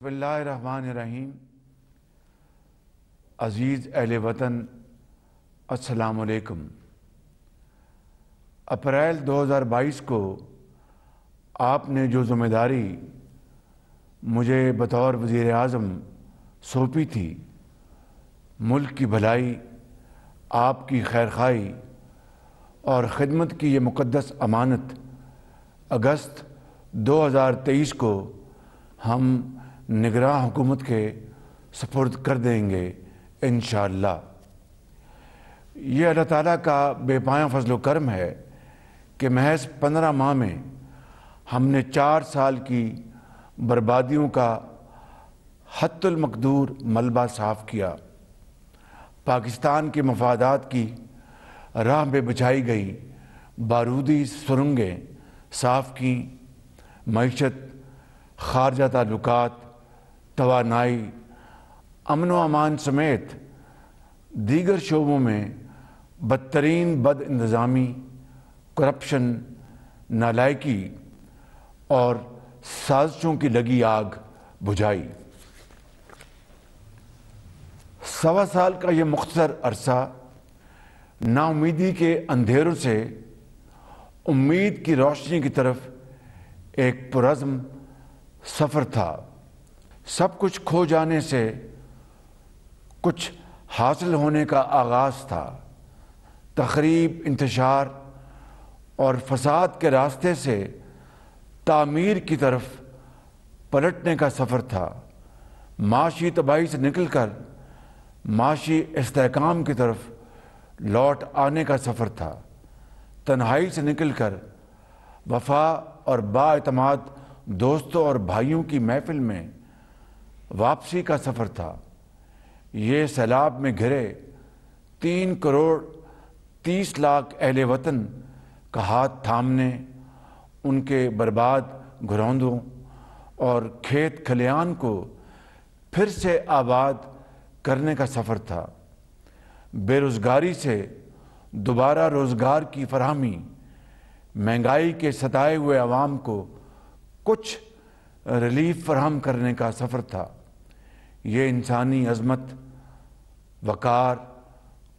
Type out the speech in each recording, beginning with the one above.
बिस्मिल्लाहिर्रहमानिर्रहीम। अज़ीज़ अहले वतन, अस्सलाम वालेकुम। अप्रैल 2022 को आपने जो ज़िम्मेदारी मुझे बतौर वज़ीर आज़म सौंपी थी, मुल्क की भलाई, आपकी खैरखाई और ख़िदमत की ये मुक़द्दस अमानत अगस्त 2023 को हम निगरां हुकूमत के सपुर्द कर देंगे इंशाअल्लाह। ये अल्लाह ताला का बेपाया फजल व करम है कि महज 15 माह में हमने 4 साल की बर्बादियों का हद्दुल मक़दूर मलबा साफ़ किया। पाकिस्तान के मफादात की राह में बिछाई गई बारूदी सुरंगें साफ़ की, मईशत, खारजा ताल्लुकात, तवानाई, अमन व अमान समेत दीगर शोबों में बदतरीन बद इंतज़ामी, करप्शन, नालायकी और साजिशों की लगी आग बुझाई। 1.25 साल का ये मुख्तसर अरसा नाउमीदी के अंधेरों से उम्मीद की रोशनी की तरफ एक पुरज़्म सफ़र था। सब कुछ खो जाने से कुछ हासिल होने का आगाज़ था। तख़रीब, इंतशार और फसाद के रास्ते से तामीर की तरफ पलटने का सफ़र था। माशी तबाही से निकलकर माशी इस्तेहकाम की तरफ लौट आने का सफ़र था। तन्हाई से निकलकर वफा और बाएतमाद दोस्तों और भाइयों की महफिल में वापसी का सफ़र था। ये सैलाब में घिरे 3 करोड़ 30 लाख अहले वतन का हाथ थामने, उनके बर्बाद घरौंदों और खेत खलियान को फिर से आबाद करने का सफ़र था। बेरोज़गारी से दोबारा रोज़गार की फराहमी, महंगाई के सताए हुए अवाम को कुछ रिलीफ फराहम करने का सफ़र था। ये इंसानी अज़मत, वक़ार,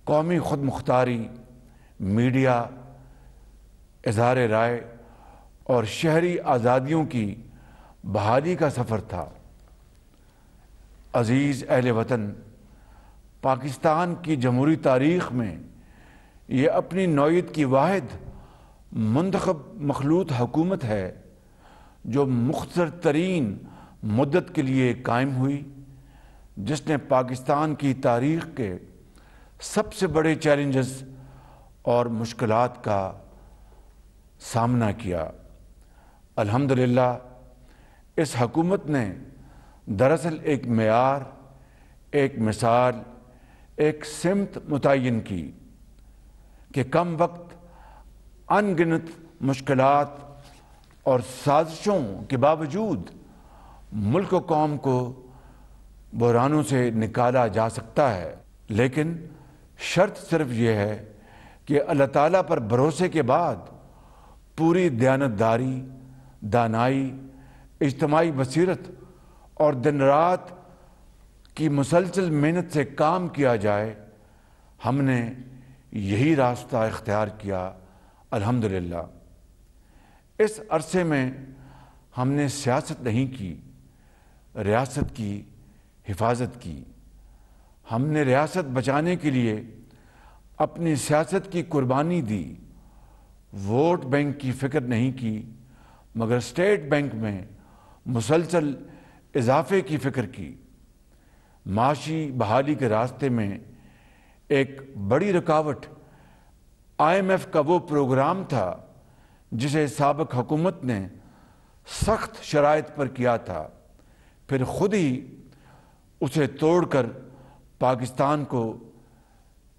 कौमी ख़ुद मुख्तारी, मीडिया, इज़हार राय और शहरी आज़ादियों की बहाली का सफ़र था। अज़ीज़ अहले वतन, पाकिस्तान की जमहूरी तारीख़ में ये अपनी नौइयत की वाहिद मुंतख़ब मखलूत हुकूमत है जो मुख्तसर तरीन मुद्दत के लिए कायम हुई, जिसने पाकिस्तान की तारीख़ के सबसे बड़े चैलेंजेस और मुश्किलात का सामना किया। अल्हम्दुलिल्लाह इस हुकूमत ने दरअसल एक मेयार, एक मिसाल, एक सिमत मुतय्यन की कि कम वक्त अनगिनत मुश्किलात और साजिशों के बावजूद मुल्क व कौम को बहरानों से निकाला जा सकता है। लेकिन शर्त सिर्फ ये है कि अल्लाह ताला पर भरोसे के बाद पूरी दयानतदारी, दानाई, इज्तिमाई बसीरत और दिन रात की मुसलसल मेहनत से काम किया जाए। हमने यही रास्ता इख्तियार किया अल्हम्दुलिल्लाह। इस अरसे में हमने सियासत नहीं की, रियासत की हिफाजत की। हमने रियासत बचाने के लिए अपनी सियासत की कुर्बानी दी। वोट बैंक की फ़िक्र नहीं की, मगर स्टेट बैंक में मुसलसल इजाफे की फ़िक्र की। माशी बहाली के रास्ते में एक बड़ी रुकावट IMF का वो प्रोग्राम था जिसे साबिक हुकूमत ने सख्त शराइत पर किया था, फिर खुद ही उसे तोड़कर पाकिस्तान को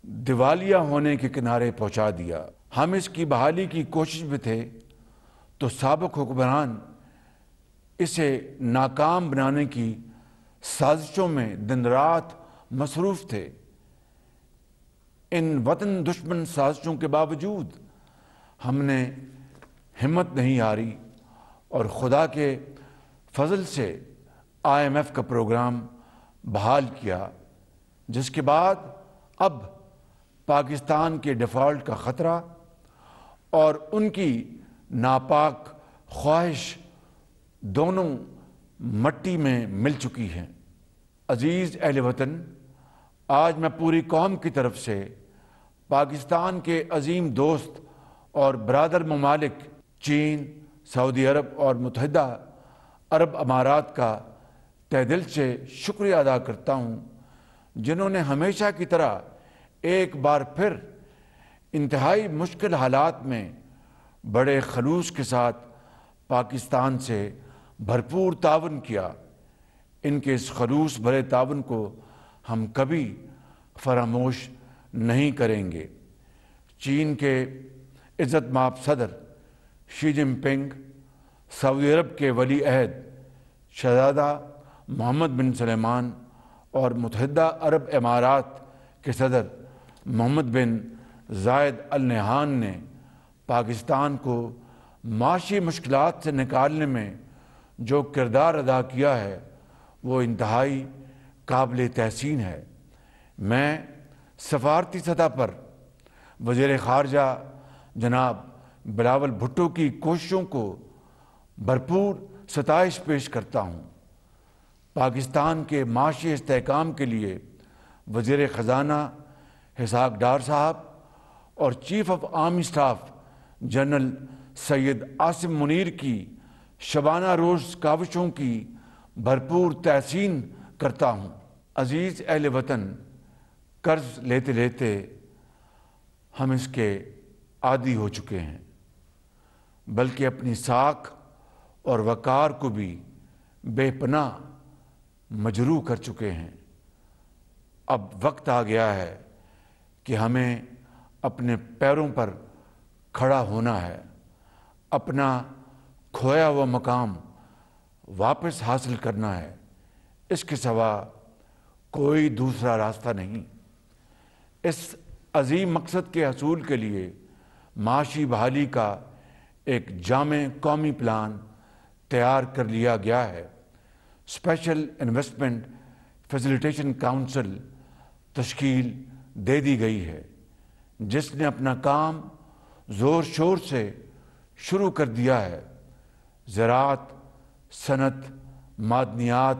दिवालिया होने के किनारे पहुंचा दिया। हम इसकी बहाली की कोशिश में थे तो साबिक हुक्मरान इसे नाकाम बनाने की साजिशों में दिन रात मसरूफ़ थे। इन वतन दुश्मन साजिशों के बावजूद हमने हिम्मत नहीं हारी और खुदा के फजल से IMF کا پروگرام بحال کیا، جس کے بعد اب پاکستان کے ڈیفالٹ کا خطرہ اور ان کی ناپاک خواہش دونوں مٹی میں مل چکی ہیں۔ عزیز اہل وطن، آج میں پوری قوم کی طرف سے پاکستان کے عظیم دوست اور برادر ممالک چین، سعودی عرب اور متحدہ عرب امارات کا تہ دل سے شکریہ ادا کرتا ہوں، جنہوں نے ہمیشہ کی طرح ایک بار پھر انتہائی مشکل حالات میں بڑے خلوص کے ساتھ پاکستان سے بھرپور تعاون کیا۔ ان کے اس خلوص بھرے تعاون کو ہم کبھی فراموش نہیں کریں گے۔ چین کے عزت مآب صدر شی جن پنگ، سعودی عرب کے ولی عہد شہزادہ محمد بن سلمان اور متحدہ عرب امارات کے صدر محمد بن زائد ال نہیان نے پاکستان کو معاشی مشکلات سے نکالنے میں جو کردار ادا کیا ہے وہ انتہائی قابل تحسین ہے۔ میں سفارتی سطح پر وزیر خارجہ جناب بلاول بھٹو کی کوششوں کو بھرپور ستائش پیش کرتا ہوں۔ پاکستان کے معاشی استحکام کے لیے وزیر خزانہ اسحاق ڈار صاحب اور chief of army staff general Syed Asim Munir کی شبانہ روز کاوشوں کی بھرپور تحسین کرتا ہوں۔ عزیز اہل وطن، قرض لیتے لیتے ہم اس کے عادی ہو چکے ہیں، بلکہ اپنی ساکھ اور وقار کو بھی بے پناہ مجروح کر چکے ہیں۔ اب وقت آ گیا ہے کہ ہمیں اپنے پیروں پر کھڑا ہونا ہے، اپنا کھویا ہوا مقام واپس حاصل کرنا ہے۔ اس کے سوا کوئی دوسرا راستہ نہیں۔ اس عظیم مقصد کے حصول کے لیے معاشی بحالی کا ایک جامع قومی پلان تیار کر لیا گیا ہے۔ اسپیشل انویسٹمنٹ فیسیلیٹیشن کونسل تشکیل دے دی گئی ہے، جس نے اپنا کام زور شور سے شروع کر دیا ہے۔ زراعت، صنعت، معدنیات،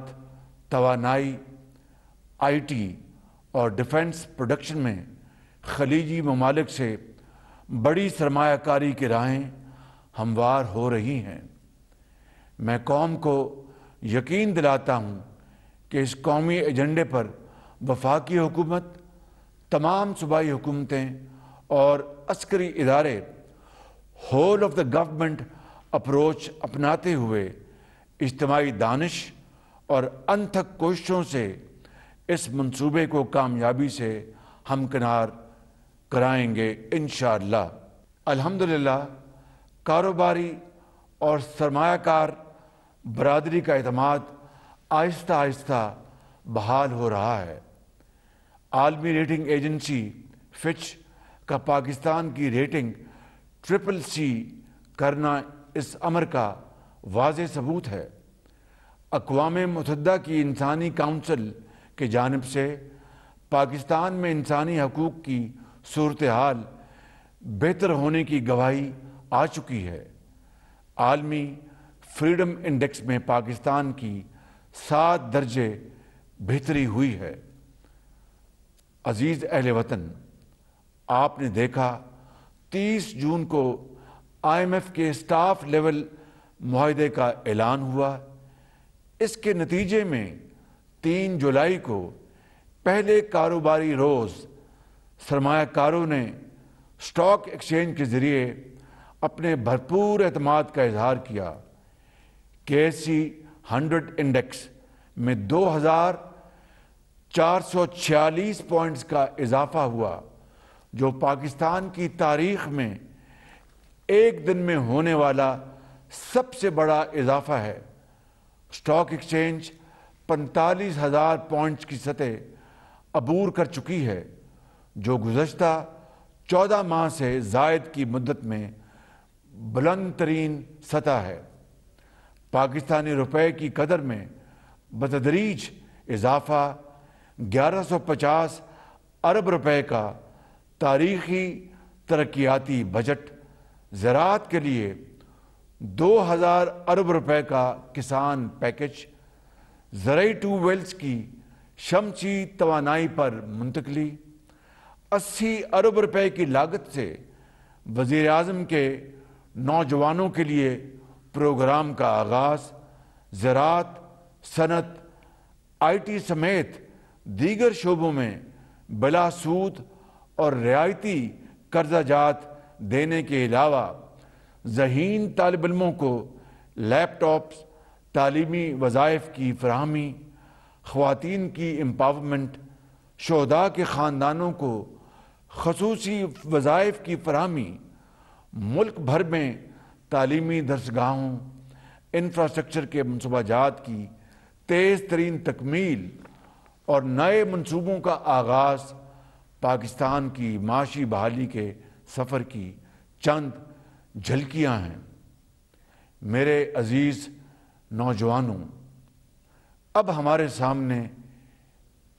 توانائی، IT اور ڈیفنس پروڈکشن میں خلیجی ممالک سے بڑی سرمایہ کاری کی راہیں ہموار ہو رہی ہیں۔ میں قوم کو یقین دلاتا ہوں کہ اس قومی ایجنڈے پر وفاقی حکومت، تمام صوبائی حکومتیں اور عسکری ادارے whole of the government approach اپناتے ہوئے اجتماعی دانش اور انتھک کوششوں سے اس منصوبے کو کامیابی سے ہمکنار کرائیں گے انشاءاللہ۔ الحمدللہ کاروباری اور سرمایہ کار برادری کا اعتماد آہستہ آہستہ بحال ہو رہا ہے۔ عالمی ریٹنگ ایجنسی فچ کا پاکستان کی ریٹنگ CCC کرنا اس امر کا واضح ثبوت ہے۔ اقوام متحدہ کی انسانی کونسل کی جانب سے پاکستان میں انسانی حقوق کی صورتحال بہتر ہونے کی گواہی آ چکی ہے۔ عالمی فریڈم انڈیکس میں پاکستان کی 7 درجے بہتری ہوئی ہے۔ عزیز اہل وطن، آپ نے دیکھا 30 جون کو IMF کے اسٹاف لیول معاہدے کا اعلان ہوا۔ اس کے نتیجے میں 3 جولائی کو پہلے کاروباری روز سرمایہ کاروں نے اسٹاک ایکسچینج کے ذریعے اپنے بھرپور اعتماد کا اظہار کیا۔ KSE 100 انڈیکس میں 2446 پوائنٹس کا اضافہ ہوا، جو پاکستان کی تاریخ میں ایک دن میں ہونے والا سب سے بڑا اضافہ ہے۔ اسٹاک ایکسچینج 45,000 پوائنٹس کی سطح عبور کر چکی ہے، جو گزشتہ 14 ماہ سے زائد کی مدت میں بلند ترین سطح ہے۔ پاکستانی روپے کی قدر میں बतदरीज इजाफा 1150 अरब रुपए का तारीखी तरक्याती बजट, ज़राअत के लिए 2000 अरब रुपए का किसान पैकेज, ज़रई ट्यूबवेल्स की शमसी तवानाई पर मुंतकली, 80 अरब रुपए की लागत से वज़ीर आज़म के नौजवानों के लिए प्रोग्राम का आगाज़, ज़राअत, सनत, IT समेत दीगर शोबों में बिला सूद और रियायती कर्जा जात देने के अलावा ज़हीन तालिब इल्मों को लैपटॉप्स, तालीमी वज़ाइफ की फराहमी, ख़वातीन की एम्पावरमेंट, शोहदा के ख़ानदानों को ख़ुसूसी वज़ाइफ की फराहमी, मुल्क भर में तालीमी दरसगाहों, इंफ्रास्ट्रक्चर के मनसूबाजात की तेज़ तरीन तकमील और नए मनसूबों का आगाज़ पाकिस्तान की माशी बहाली के सफ़र की चंद झलकियाँ हैं। मेरे अजीज़ नौजवानों, अब हमारे सामने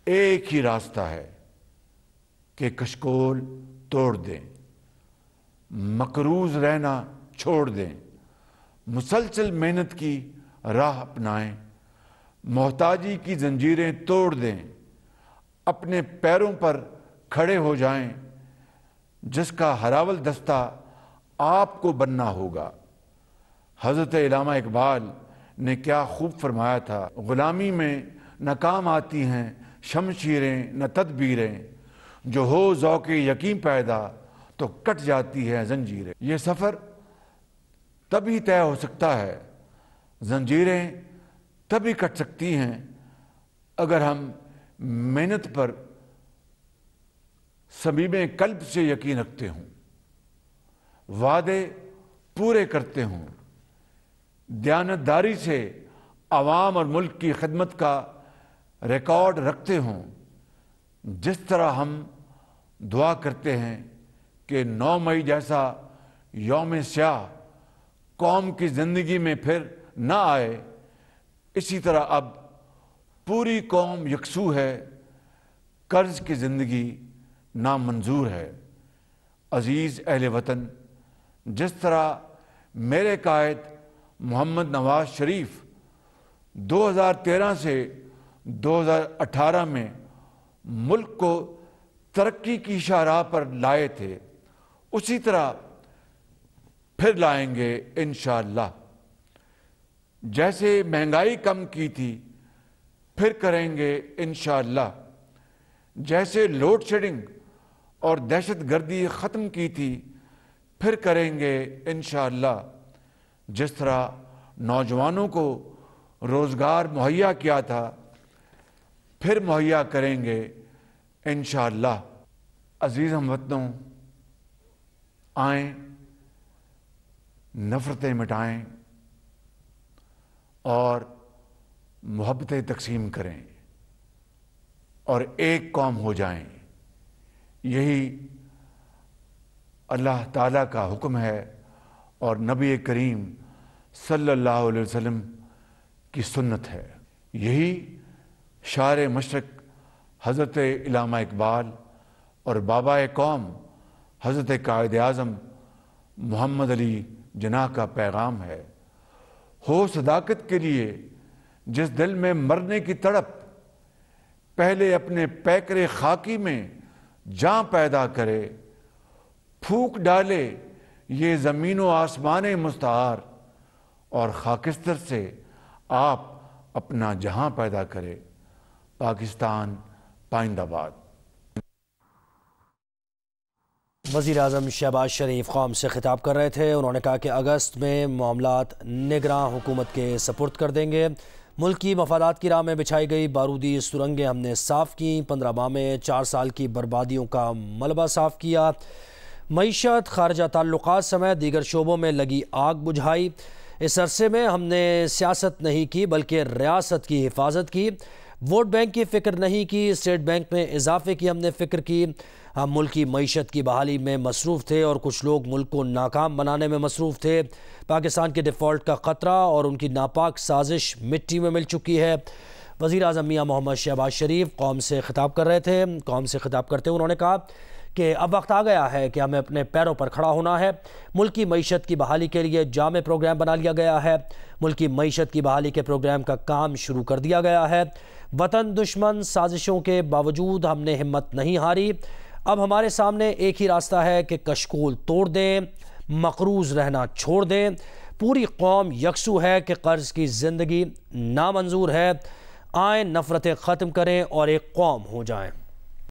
एक ही रास्ता है कि कशकोल तोड़ दें, मकरूज रहना छोड़ दें, मुसलसल मेहनत की राह अपनाएं, मोहताजी की जंजीरें तोड़ दें, अपने पैरों पर खड़े हो जाएं, जिसका हरावल दस्ता आपको बनना होगा। हज़रत इल्लामा इकबाल ने क्या खूब फरमाया था, ग़ुलामी में न काम आती हैं शमशीरें न तदबीरें, जो हो ज़ौक़े यकीन पैदा तो कट जाती है जंजीरें। ये सफ़र तभी तय हो सकता है, जंजीरें तभी कट सकती हैं अगर हम मेहनत पर समीमे कल्ब से यकीन रखते हों, वादे पूरे करते हों, दयानतदारी से अवाम और मुल्क की खिदमत का रिकॉर्ड रखते हों। जिस तरह हम दुआ करते हैं कि 9 मई जैसा यौम स्याह कौम की ज़िंदगी में फिर न आए, इसी तरह अब पूरी कौम यकसू है, कर्ज की ज़िंदगी नामंजूर है। अज़ीज़ अहले वतन, जिस तरह मेरे कायद मोहम्मद नवाज शरीफ 2013 से 2018 में मुल्क को तरक्की की शाहराह पर लाए थे, उसी तरह फिर लाएंगे इंशाअल्लाह। जैसे महंगाई कम की थी फिर करेंगे इंशाअल्लाह। जैसे लोड शेडिंग और दहशत गर्दी ख़त्म की थी फिर करेंगे इंशाअल्लाह। जिस तरह नौजवानों को रोज़गार मुहैया किया था फिर मुहैया करेंगे इंशाअल्लाह। अज़ीज़ हमवतनों, आएँ, नफ़रतें मिटाएं और मोहब्बतें तक़सीम करें और एक कौम हो जाएं। यही अल्लाह ताला का हुक्म है और नबी करीम सल्लल्लाहु अलैहि वसल्लम की सुन्नत है। यही शार मशरक़ हज़रत इल्लामा इकबाल और बाबा कौम हज़रत कायद आज़म मोहम्मद अली जिन्नाह का पैगाम है। हो सदाकत के लिए जिस दिल में मरने की तड़प, पहले अपने पैकरे खाकी में जान पैदा करे, फूक डाले ये ज़मीन व आसमान मुस्तआर और खाकिस्तर से आप अपना जहां पैदा करे। पाकिस्तान पाइंदाबाद। वज़ीर आज़म शहबाज शरीफ कौम से खिताब कर रहे थे। उन्होंने कहा कि अगस्त में मामलात निगरान हुकूमत के सपुर्द कर देंगे। मुल्क की मफादात की राह में बिछाई गई बारूदी सुरंगें हमने साफ़ की। 15 माह में 4 साल की बर्बादियों का मलबा साफ़ किया। मईशत, खारजा ताल्लुकात समेत दीगर शोबों में लगी आग बुझाई। इस अरसे में हमने सियासत नहीं की बल्कि रियासत की हिफाजत की। वोट बैंक की फ़िक्र नहीं की, स्टेट बैंक में इजाफे की हमने फ़िक्र की। हम मुल्क की मईशत की बहाली में मसरूफ़ थे और कुछ लोग मुल्क को नाकाम बनाने में मसरूफ़ थे। पाकिस्तान के डिफ़ॉल्ट का ख़तरा और उनकी नापाक साजिश मिट्टी में मिल चुकी है। وزیر اعظم میاں محمد شہباز شریف قوم سے خطاب کر رہے تھے۔ قوم سے خطاب کرتے ہوئے انہوں نے کہا کہ اب وقت آ گیا ہے کہ ہمیں اپنے پیروں پر کھڑا ہونا ہے۔ ملکی معیشت کی بحالی کے لیے جامع پروگرام بنا لیا گیا ہے۔ ملکی معیشت کی بحالی کے پروگرام کا کام شروع کر دیا گیا ہے۔ وطن دشمن سازشوں کے باوجود ہم نے ہمت نہیں ہاری۔ اب ہمارے سامنے ایک ہی راستہ ہے کہ کشکول توڑ دیں، مقروض رہنا چھوڑ دیں۔ پوری قوم یکسو ہے کہ قرض کی زندگی نامنظور ہے۔ آئیں نفرتیں ختم کریں اور ایک قوم ہو جائیں۔